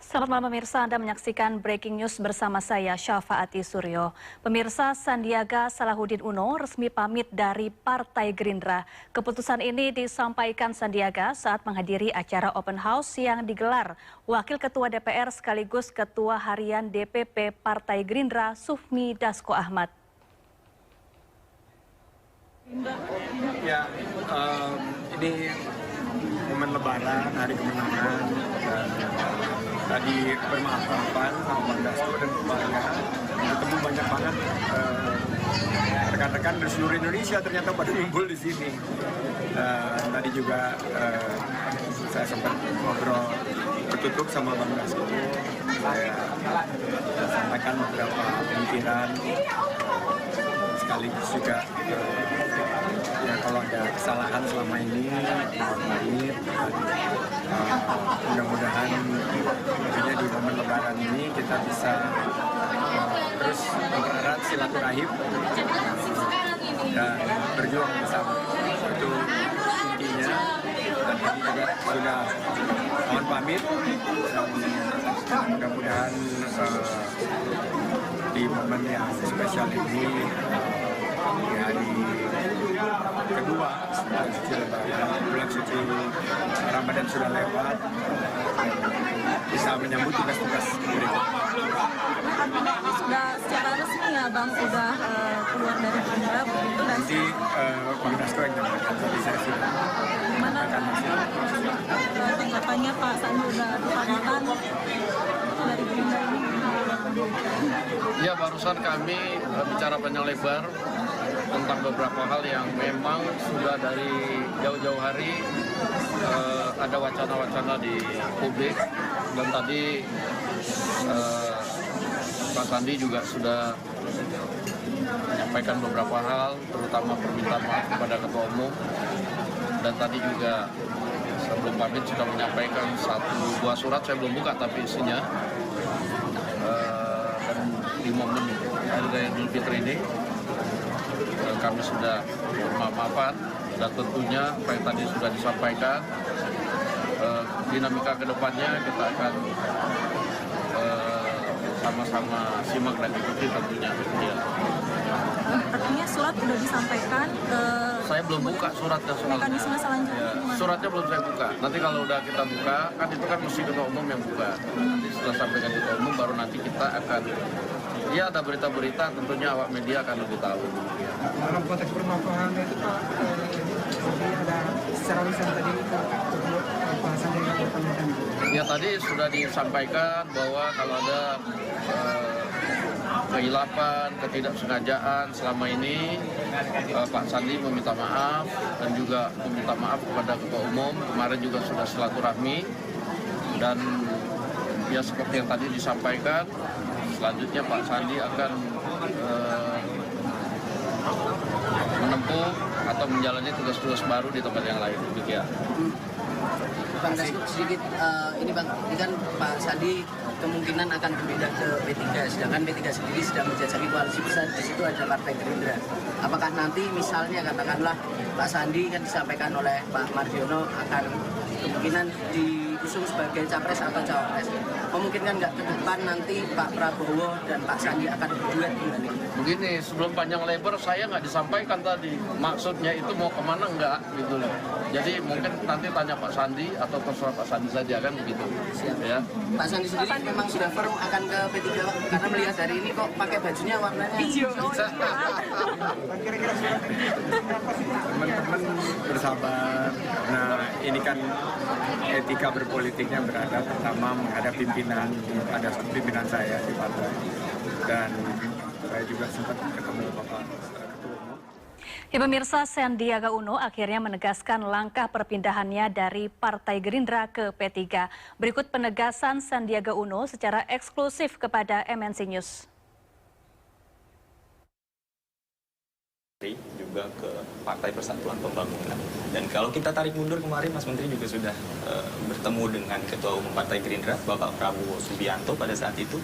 Selamat malam pemirsa, Anda menyaksikan Breaking News bersama saya Syafaati Suryo. Pemirsa, Sandiaga Salahuddin Uno resmi pamit dari Partai Gerindra. Keputusan ini disampaikan Sandiaga saat menghadiri acara open house yang digelar Wakil Ketua DPR sekaligus Ketua Harian DPP Partai Gerindra Sufmi Dasko Ahmad. Ya, ini momen Lebaran, hari kemenangan. Tadi bermaaf-maafan sama Bang Dasko dan keluarga. Ketemu banyak banget rekan-rekan dari seluruh Indonesia ternyata pada ngumpul di sini. Tadi juga saya sempat ngobrol tertutup sama Bang Dasko. Saya sampaikan beberapa pemikiran sekaligus juga ya kalau ada kesalahan selama ini mohon maaf. Mudah-mudahan tentunya di momen Lebaran ini kita bisa terus mempererat silaturahim dan berjuang bersama. Itu intinya. Dan kami juga sudah mohon pamit dan mudah-mudahan di momen yang spesial ini di hari kedua bulan suci Lebaran, bulan suci Ramadan sudah lewat, bisa menyambut tugas-tugas berikut. Sudah secara resmi ya Bang, sudah keluar dari Gerindra begitu dan nanti Bang Dasko yang menyampaikan, tadi saya sudah menyampaikan tanggapannya Pak Sandi sudah dipanggilkan dari Gerindra ini. Ya, barusan kami bicara panjang lebar tentang beberapa hal yang memang sudah dari jauh-jauh hari ada wacana-wacana di publik, dan tadi Pak Sandi juga sudah menyampaikan beberapa hal, terutama permintaan maaf kepada Ketua Umum, dan tadi juga sebelum pamit sudah menyampaikan satu buah surat, saya belum buka tapi isinya, dan di momen Hari Raya Idul Fitri ini kami sudah bermaaf-maafan, dan tentunya apa yang tadi sudah disampaikan, dinamika kedepannya kita akan sama-sama simak dan ikuti tentunya. Ya. Artinya surat sudah disampaikan ke Saya belum buka suratnya soalnya. mekanisme selanjutnya. Ya, suratnya belum saya buka. Nanti kalau udah kita buka, kan itu kan mesti Ketua Umum yang buka. Nanti setelah sampaikan Ketua Umum, baru nanti kita akan, ya ada berita-berita, tentunya awak media akan lebih tahu. Dalam konteks permaafan itu Pak, jadi ada secara lisan tadi Pak Sandiaga berkomentar. Ya, tadi sudah disampaikan bahwa kalau ada kehilapan, ketidaksengajaan selama ini, Pak Sandi meminta maaf dan juga meminta maaf kepada Ketua Umum. Kemarin juga sudah silaturahmi, dan ya seperti yang tadi disampaikan, selanjutnya Pak Sandi akan menempuh atau menjalani tugas-tugas baru di tempat yang lain. Demikian. Bang Dasko, sedikit ini Bang, ini kan Pak Sandi kemungkinan akan berpindah ke P3, sedangkan P3 sendiri sedang menjajaki koalisi besar, di situ ada Partai Gerindra. Apakah nanti misalnya katakanlah Pak Sandi kan disampaikan oleh Pak Mardiono akan kemungkinan diusung sebagai capres atau cawapres, memungkinkan nggak ke depan nanti Pak Prabowo dan Pak Sandi akan berduet kembali? Begini, sebelum panjang lebar saya nggak disampaikan tadi maksudnya itu mau kemana nggak gitu loh. Jadi mungkin nanti tanya Pak Sandi atau terserah Pak Sandi saja, kan begitu. Siap. Ya. Pak Sandi sendiri memang sudah firm akan ke P3 karena melihat hari ini kok pakai bajunya warnanya hijau. Kira-kira Teman-teman bersabar. Nah, ini kan etika berpolitiknya berada pertama menghadap pimpinan, ada pimpinan saya di partai, dan saya juga sempat ketemu Bapak Ketua Umum. Ya pemirsa, Sandiaga Uno akhirnya menegaskan langkah perpindahannya dari Partai Gerindra ke P3. Berikut penegasan Sandiaga Uno secara eksklusif kepada MNC News. Juga ke Partai Persatuan Pembangunan. Dan kalau kita tarik mundur kemarin, Mas Menteri juga sudah bertemu dengan Ketua Umum Partai Gerindra, Bapak Prabowo Subianto pada saat itu.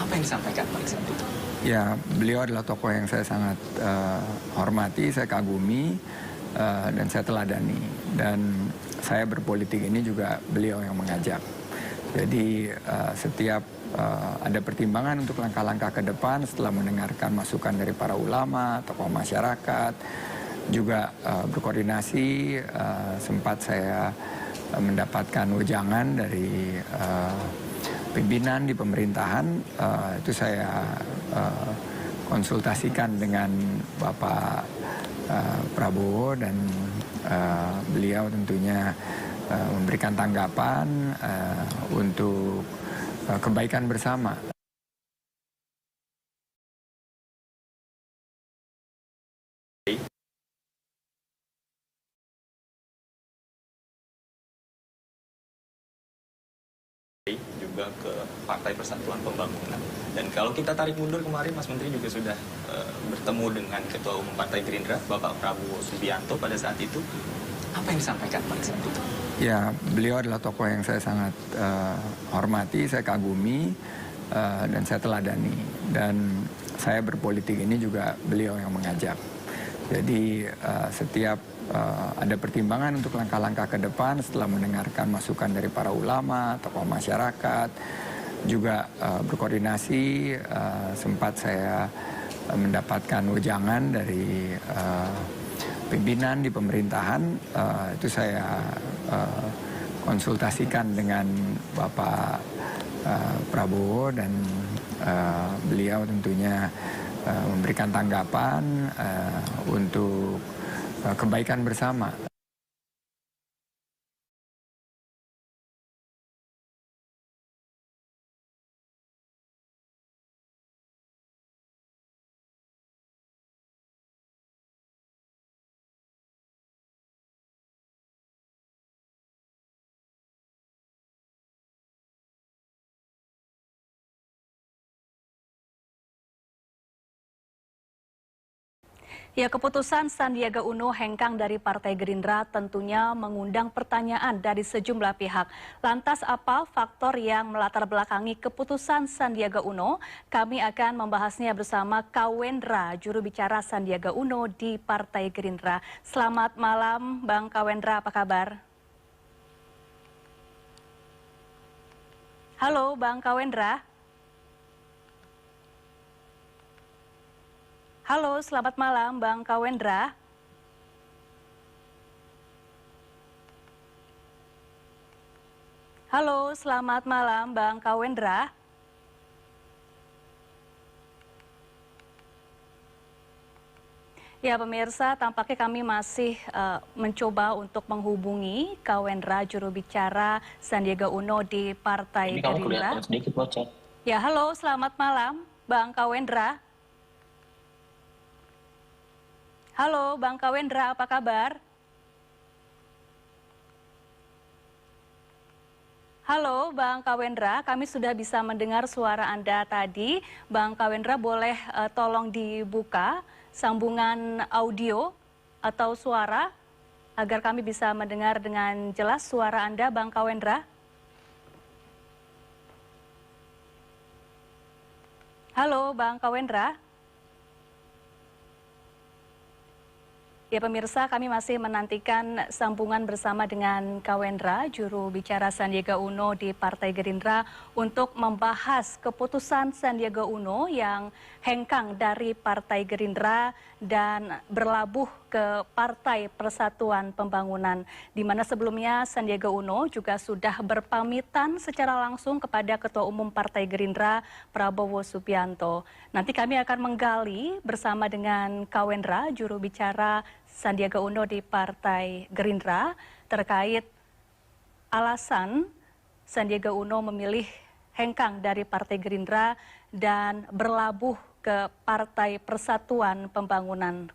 Apa yang disampaikan pada saat itu? Ya, beliau adalah tokoh yang saya sangat hormati, saya kagumi, dan saya teladani. Dan saya berpolitik ini juga beliau yang mengajak. Jadi setiap ada pertimbangan untuk langkah-langkah ke depan setelah mendengarkan masukan dari para ulama, tokoh masyarakat, juga berkoordinasi, sempat saya mendapatkan wejangan dari pimpinan di pemerintahan, itu saya konsultasikan dengan Bapak Prabowo dan beliau tentunya memberikan tanggapan untuk kebaikan bersama. Juga ke Partai Persatuan Pembangunan. Dan kalau kita tarik mundur kemarin, Mas Menteri juga sudah bertemu dengan Ketua Umum Partai Gerindra, Bapak Prabowo Subianto pada saat itu. Apa yang disampaikan pada saat itu? Ya, beliau adalah tokoh yang saya sangat hormati, saya kagumi, dan saya teladani. Dan saya berpolitik ini juga beliau yang mengajak. Jadi setiap ada pertimbangan untuk langkah-langkah ke depan setelah mendengarkan masukan dari para ulama, tokoh masyarakat, juga berkoordinasi, sempat saya mendapatkan wejangan dari pimpinan di pemerintahan, itu saya konsultasikan dengan Bapak Prabowo dan beliau tentunya memberikan tanggapan untuk kebaikan bersama. Ya, keputusan Sandiaga Uno hengkang dari Partai Gerindra tentunya mengundang pertanyaan dari sejumlah pihak. Lantas apa faktor yang melatar belakangi keputusan Sandiaga Uno? Kami akan membahasnya bersama Kawendra, juru bicara Sandiaga Uno di Partai Gerindra. Selamat malam, Bang Kawendra, apa kabar? Halo, Bang Kawendra. Halo, selamat malam Bang Kawendra. Halo, selamat malam Bang Kawendra. Ya pemirsa, tampaknya kami masih mencoba untuk menghubungi Kawendra, juru bicara Sandiaga Uno di Partai Gerindra. Ya, halo, selamat malam Bang Kawendra. Halo Bang Kawendra, apa kabar? Halo Bang Kawendra, kami sudah bisa mendengar suara Anda tadi. Bang Kawendra, boleh tolong dibuka sambungan audio atau suara agar kami bisa mendengar dengan jelas suara Anda, Bang Kawendra. Halo Bang Kawendra. Ya pemirsa, kami masih menantikan sambungan bersama dengan Kawendra, juru bicara Sandiaga Uno di Partai Gerindra untuk membahas keputusan Sandiaga Uno yang hengkang dari Partai Gerindra dan berlabuh ke Partai Persatuan Pembangunan, di mana sebelumnya Sandiaga Uno juga sudah berpamitan secara langsung kepada Ketua Umum Partai Gerindra, Prabowo Subianto. Nanti kami akan menggali bersama dengan Kawendra, juru bicara Sandiaga Uno di Partai Gerindra, terkait alasan Sandiaga Uno memilih hengkang dari Partai Gerindra dan berlabuh ke Partai Persatuan Pembangunan.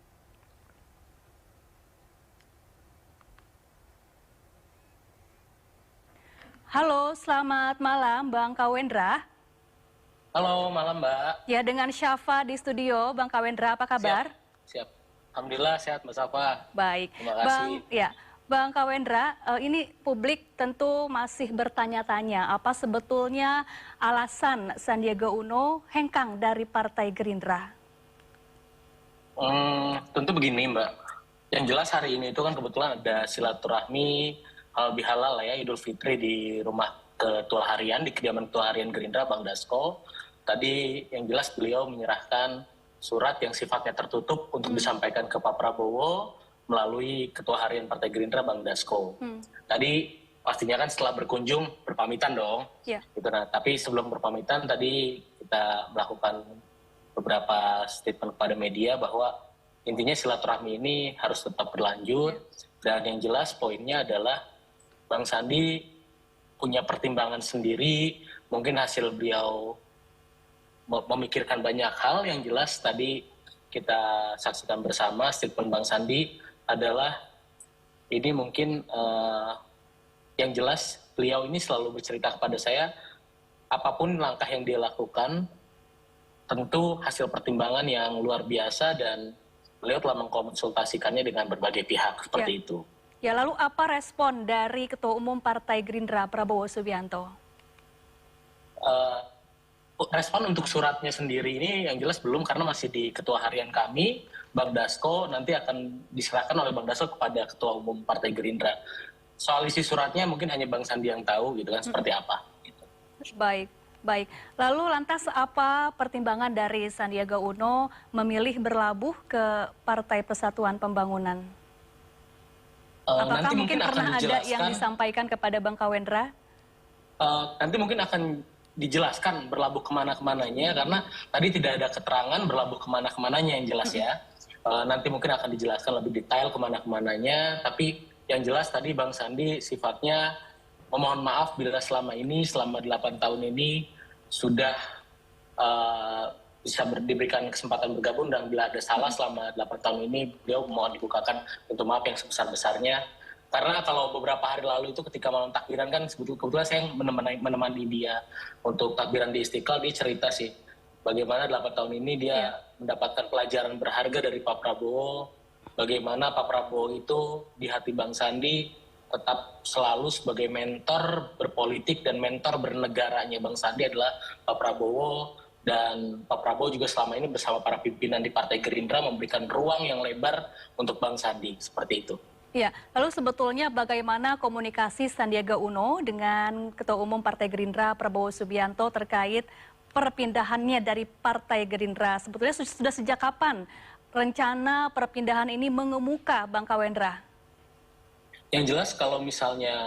Halo, selamat malam Bang Kawendra. Halo, malam Mbak. Ya, dengan Syafa di studio. Bang Kawendra, apa kabar? Siap. Alhamdulillah sehat Mbak Syafa. Baik. Terima kasih. Bang Kawendra, ini publik tentu masih bertanya-tanya apa sebetulnya alasan Sandiaga Uno hengkang dari Partai Gerindra? Tentu begini Mbak. Yang jelas hari ini itu kan kebetulan ada silaturahmi halal bihalal ya, Idul Fitri di rumah ketua harian di kediaman ketua harian Gerindra, Bang Dasko. Tadi yang jelas beliau menyerahkan surat yang sifatnya tertutup untuk disampaikan ke Pak Prabowo melalui ketua harian Partai Gerindra, Bang Dasko. Tadi pastinya kan setelah berkunjung berpamitan dong. Yeah. Gitu, nah, tapi sebelum berpamitan tadi kita melakukan beberapa statement kepada media bahwa intinya silaturahmi ini harus tetap berlanjut. Dan yang jelas poinnya adalah Bang Sandi punya pertimbangan sendiri, mungkin hasil beliau memikirkan banyak hal. Yang jelas tadi kita saksikan bersama statement Bang Sandi adalah ini mungkin yang jelas beliau ini selalu bercerita kepada saya apapun langkah yang dia lakukan tentu hasil pertimbangan yang luar biasa dan beliau telah mengkonsultasikannya dengan berbagai pihak seperti itu. Ya, lalu apa respon dari Ketua Umum Partai Gerindra Prabowo Subianto? Respon untuk suratnya sendiri ini yang jelas belum, karena masih di ketua harian kami, Bang Dasko, nanti akan diserahkan oleh Bang Dasko kepada Ketua Umum Partai Gerindra. Soal isi suratnya mungkin hanya Bang Sandi yang tahu gitu kan, seperti apa. Gitu. Baik. Lalu lantas apa pertimbangan dari Sandiaga Uno memilih berlabuh ke Partai Persatuan Pembangunan? Apakah Nanti mungkin pernah ada yang dijelaskan, disampaikan kepada Bang Kawendra? nanti mungkin akan dijelaskan berlabuh kemana-kemananya, karena tadi tidak ada keterangan berlabuh kemana-kemananya yang jelas ya. Nanti mungkin akan dijelaskan lebih detail kemana-kemananya, tapi yang jelas tadi Bang Sandi sifatnya memohon maaf bila selama 8 tahun ini sudah bisa diberikan kesempatan bergabung, dan bila ada salah selama 8 tahun ini beliau mohon dibukakan pintu maaf yang sebesar-besarnya. Karena kalau beberapa hari lalu itu ketika malam takbiran kan kebetulan saya menemani dia untuk takbiran di Istiqlal, dia cerita sih bagaimana 8 tahun ini dia mendapatkan pelajaran berharga dari Pak Prabowo, bagaimana Pak Prabowo itu di hati Bang Sandi tetap selalu sebagai mentor berpolitik dan mentor bernegaranya Bang Sandi adalah Pak Prabowo, dan Pak Prabowo juga selama ini bersama para pimpinan di Partai Gerindra memberikan ruang yang lebar untuk Bang Sandi, seperti itu. Ya, lalu sebetulnya bagaimana komunikasi Sandiaga Uno dengan Ketua Umum Partai Gerindra Prabowo Subianto terkait perpindahannya dari Partai Gerindra? Sebetulnya sudah sejak kapan rencana perpindahan ini mengemuka, Bang Kawendra? Yang jelas kalau misalnya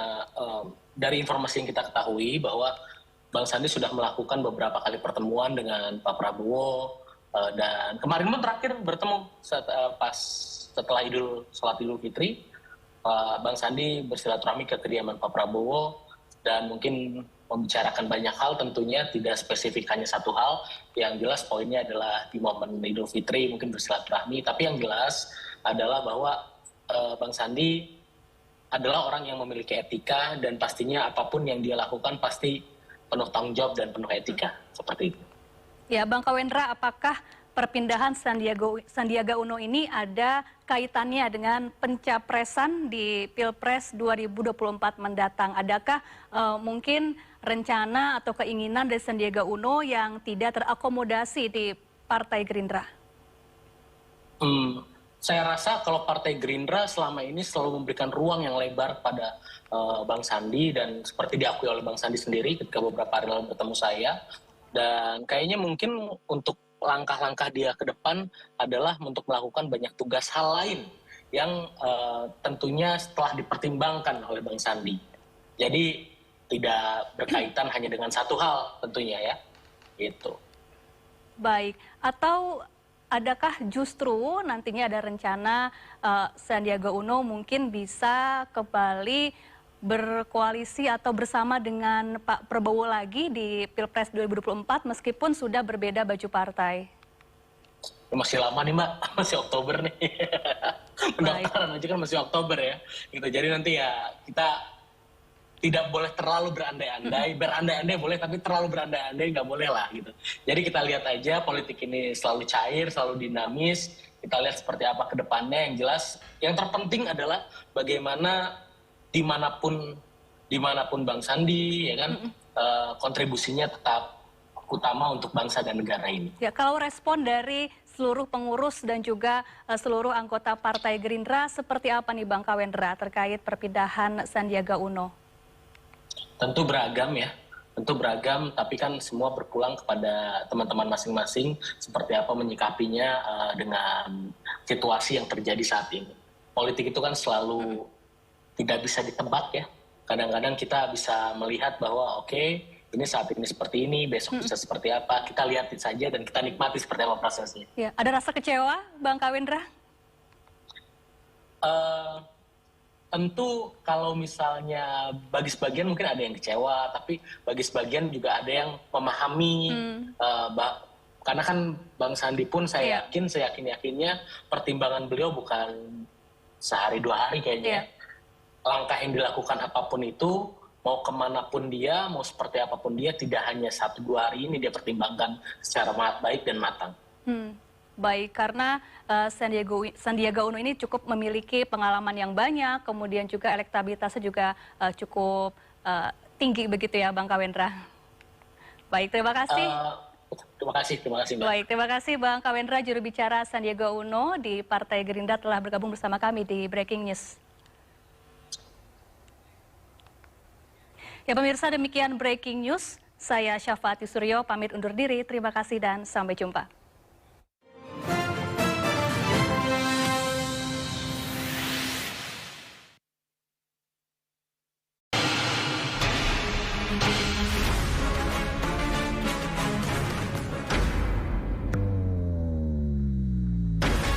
dari informasi yang kita ketahui bahwa Bang Sandi sudah melakukan beberapa kali pertemuan dengan Pak Prabowo, dan kemarin terakhir bertemu setelah sholat Idul Fitri. Bang Sandi bersilaturahmi ke kediaman Pak Prabowo dan mungkin membicarakan banyak hal, tentunya tidak spesifik hanya satu hal. Yang jelas poinnya adalah di momen Idul Fitri mungkin bersilaturahmi, tapi yang jelas adalah bahwa Bang Sandi adalah orang yang memiliki etika dan pastinya apapun yang dia lakukan pasti penuh tanggung jawab dan penuh etika, seperti itu. Ya, Bang Kawendra, apakah perpindahan Sandiaga Uno ini ada kaitannya dengan pencapresan di Pilpres 2024 mendatang? Adakah mungkin rencana atau keinginan dari Sandiaga Uno yang tidak terakomodasi di Partai Gerindra? Saya rasa kalau Partai Gerindra selama ini selalu memberikan ruang yang lebar pada Bang Sandi, dan seperti diakui oleh Bang Sandi sendiri ketika beberapa hari lalu bertemu saya, dan kayaknya mungkin untuk langkah-langkah dia ke depan adalah untuk melakukan banyak tugas hal lain yang tentunya setelah dipertimbangkan oleh Bang Sandi. Jadi tidak berkaitan hanya dengan satu hal tentunya ya, gitu. Baik, atau adakah justru nantinya ada rencana Sandiaga Uno mungkin bisa kembali berkoalisi atau bersama dengan Pak Prabowo lagi di Pilpres 2024 meskipun sudah berbeda baju partai? Masih lama nih Mbak, masih Oktober nih. Pendaftaran aja kan masih Oktober ya. Gitu. Jadi nanti ya kita tidak boleh terlalu berandai-andai. Berandai-andai boleh, tapi terlalu berandai-andai nggak boleh lah gitu. Jadi kita lihat aja, politik ini selalu cair, selalu dinamis. Kita lihat seperti apa ke depannya. Yang jelas, yang terpenting adalah bagaimana dimanapun Bang Sandi, ya kan, kontribusinya tetap utama untuk bangsa dan negara ini. Ya, kalau respon dari seluruh pengurus dan juga seluruh anggota Partai Gerindra seperti apa nih Bang Kawendra terkait perpindahan Sandiaga Uno? Tentu beragam ya, tentu beragam, tapi kan semua berpulang kepada teman-teman masing-masing seperti apa menyikapinya dengan situasi yang terjadi saat ini. Politik itu kan selalu tidak bisa ditebak ya. Kadang-kadang kita bisa melihat bahwa oke, ini saat ini seperti ini, besok bisa seperti apa. Kita lihatin saja dan kita nikmati seperti apa prosesnya. Ya, ada rasa kecewa, Bang Kawendra? Tentu kalau misalnya bagi sebagian mungkin ada yang kecewa, tapi bagi sebagian juga ada yang memahami. Karena kan Bang Sandi pun saya yakin-yakinnya pertimbangan beliau bukan sehari dua hari kayaknya. Langkah yang dilakukan apapun itu, mau kemanapun dia, mau seperti apapun dia, tidak hanya 1-2 hari ini dia pertimbangkan secara baik dan matang. Baik, karena Sandiaga Uno ini cukup memiliki pengalaman yang banyak, kemudian juga elektabilitasnya juga cukup tinggi begitu ya, Bang Kawendra. Baik, terima kasih. Terima kasih Mbak. Baik, terima kasih Bang Kawendra, juru bicara Sandiaga Uno di Partai Gerindra telah bergabung bersama kami di Breaking News. Ya pemirsa, demikian Breaking News. Saya Syafa Ati Suryo pamit undur diri. Terima kasih dan sampai jumpa.